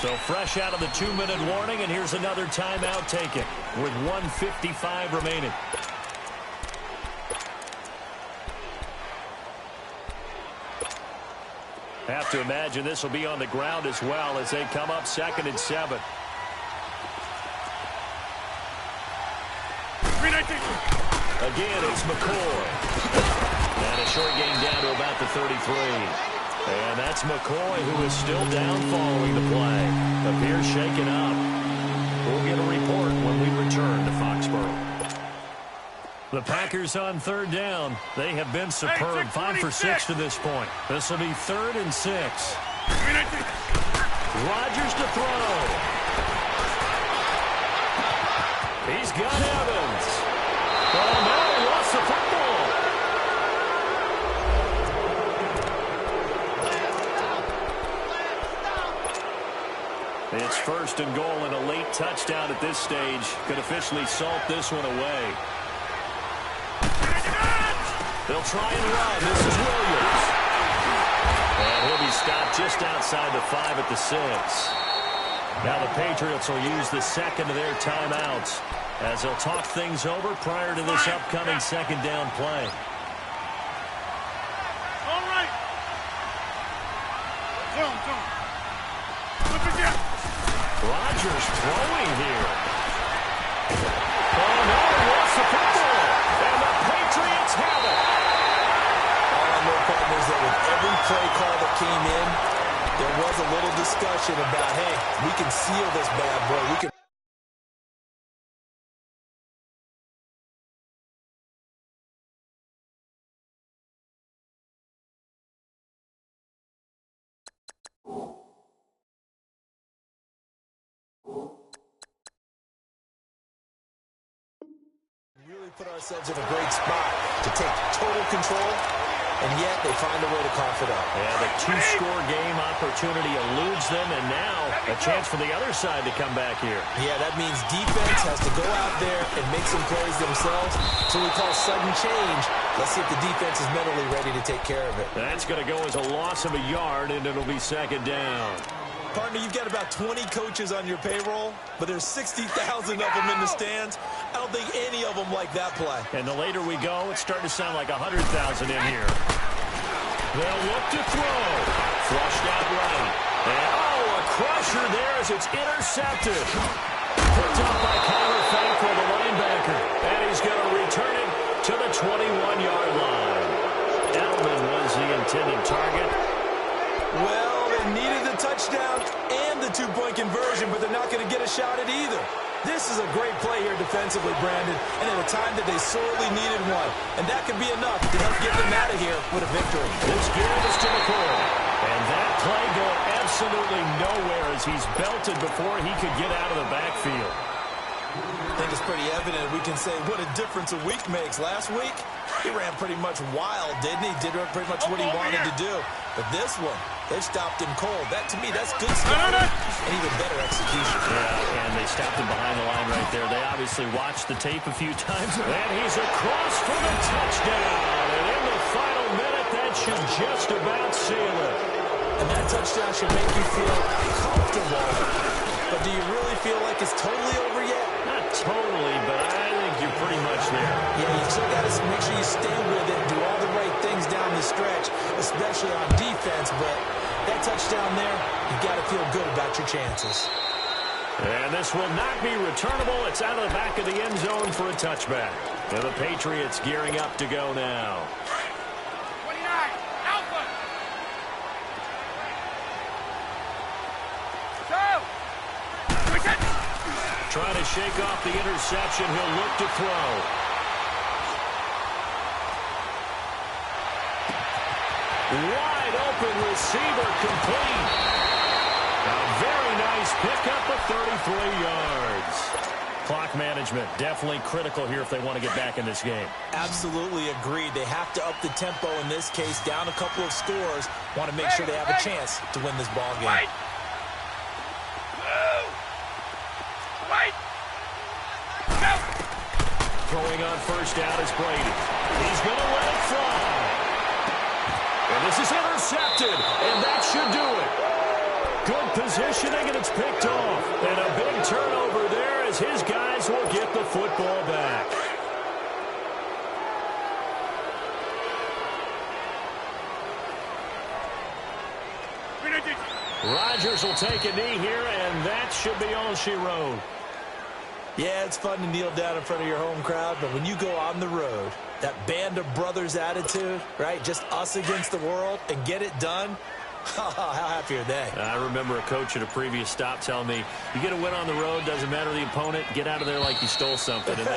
So fresh out of the 2-minute warning, and here's another timeout taken with 1:55 remaining. Have to imagine this will be on the ground as well as they come up 2nd and 7. Again, it's McCoy. And a short gain down to about the 33. And that's McCoy, who is still down following the play. Appears shaken up. We'll get a report when we return to Foxborough. The Packers on 3rd down. They have been superb. 5 for 6 to this point. This will be 3rd and 6. Rodgers to throw. He's got Evans. Oh, no, he lost the football. It's 1st and goal, and a late touchdown at this stage could officially salt this one away. They'll try and run. This is Williams. And he'll be stopped just outside the 5 at the 6. Now the Patriots will use the second of their timeouts as they'll talk things over prior to this upcoming 2nd down play. All right. Rodgers throwing here. Oh, no, he lost the football. And the Patriots have it. All I know, partners, that with every play call that came in, there was a little discussion about, hey, we can seal this bad boy. We can really put ourselves in a great spot to take total control, and yet they find a way to cough it up. Yeah, the two-score game opportunity eludes them, and now a chance for the other side to come back here. Yeah, that means defense has to go out there and make some plays themselves. So we call sudden change. Let's see if the defense is mentally ready to take care of it. That's going to go as a loss of a yard, and it'll be second down. Partner, you've got about 20 coaches on your payroll, but there's 60,000 of them in the stands. I don't think any of them like that play. And the later we go, it's starting to sound like 100,000 in here. They'll look to throw. Flushed out right. And, a crusher there as it's intercepted. Picked up by Connor Fackrell, the linebacker. And he's going to return it to the 21-yard line. Edelman was the intended target. Well, they needed the touchdown and the two-point conversion, but they're not going to get a shot at either. This is a great play here defensively, Brandon, and at a time that they sorely needed one. And that could be enough to help get them out of here with a victory. This give is to McCoy. And that play going absolutely nowhere as he's belted before he could get out of the backfield. I think it's pretty evident we can say what a difference a week makes. Last week, he ran pretty much wild, didn't he? Did pretty much what he wanted to do. But this one, they stopped him cold. That, to me, that's good stuff and even better execution. Yeah, and they stopped him behind the line right there. They obviously watched the tape a few times. And he's across for the touchdown. And in the final minute, that should just about seal it. And that touchdown should make you feel comfortable. But do you really feel like it's totally over yet? Not totally, but I think you're pretty much there. Yeah, you still got to make sure you stay with it, do all the right things down the stretch, especially on defense. But that touchdown there, you've got to feel good about your chances. And this will not be returnable. It's out of the back of the end zone for a touchback. And the Patriots gearing up to go now. 29, Alpha. Go. Trying to shake off the interception. He'll look to throw. Wide open receiver complete. A very nice pickup of 33 yards. Clock management definitely critical here if they want to get back in this game. Absolutely agreed. They have to up the tempo in this case, down a couple of scores. Want to make sure they have a chance to win this ball game. Throwing on first down is Brady. He's going to let it fly. And this is intercepted, and that should do it. Good positioning, and it's picked off. And a big turnover there as his guys will get the football back. Rodgers will take a knee here, and that should be all she wrote. Yeah, it's fun to kneel down in front of your home crowd, but when you go on the road, that band of brothers attitude, right, just us against the world, and get it done, how happy are they? I remember a coach at a previous stop telling me, you get a win on the road, doesn't matter the opponent, get out of there like you stole something, and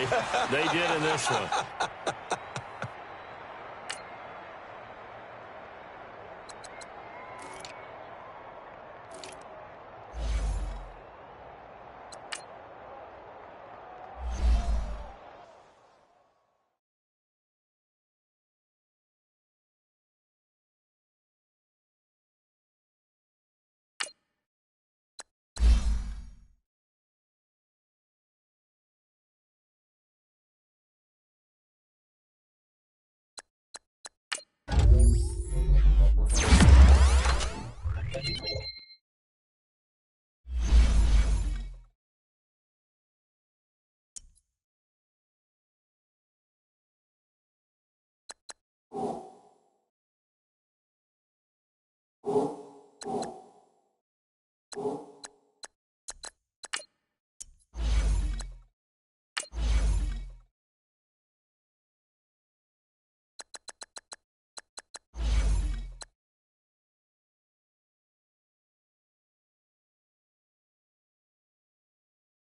they did in this one. You